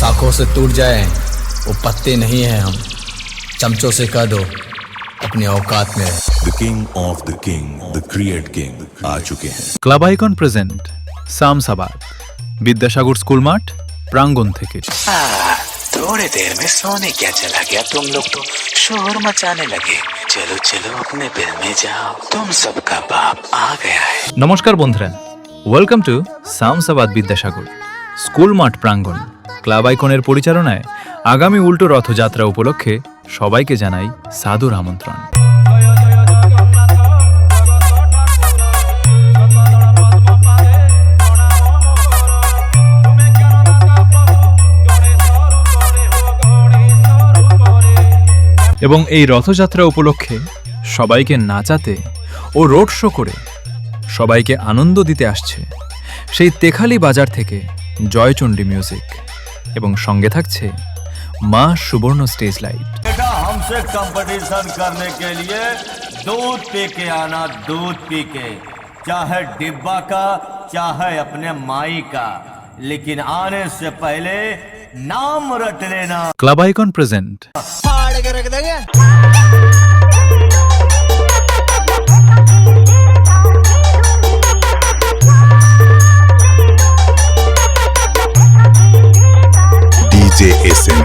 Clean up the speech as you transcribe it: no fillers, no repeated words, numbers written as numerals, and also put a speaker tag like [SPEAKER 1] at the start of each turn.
[SPEAKER 1] शाखों से टूट जाए वो पत्ते नहीं हैं हम, चमचों से कह दो अपनी औकात में रहे।
[SPEAKER 2] The king of the king, the create king आ चुके हैं।
[SPEAKER 3] Club icon present Shamsabad Vidyasagar school মাঠ প্রাঙ্গণ থেকে।
[SPEAKER 4] थोड़ी देर में सोने क्या चला गया, तुम लोग तो शोर मचाने लगे। चलो चलो अपने बिल में जाओ, तुम सबका बाप आ गया है।
[SPEAKER 3] নমস্কার বন্ধুরা, welcome to Shamsabad Vidyasagar school মাঠ প্রাঙ্গণ। ক্লাব আইকনের পরিচালনায় আগামী উল্টো রথযাত্রা উপলক্ষে সবাইকে জানাই সাদর আমন্ত্রণ। এবং এই রথযাত্রা উপলক্ষে সবাইকে নাচাতে ও রোড শো করে সবাইকে আনন্দ দিতে আসছে সেই তেখালি বাজার থেকে জয়চণ্ডী মিউজিক, এবং সঙ্গে থাকছে মা সুবর্ণ স্টেজ লাইট।
[SPEAKER 5] बेटा हमसे कंपटीशन करने के लिए दूध पी के आना, दूध पी के, चाहे डिब्बा का चाहे अपने माई का, लेकिन आने से पहले नाम रट लेना।
[SPEAKER 3] Club icon present
[SPEAKER 2] DJ SM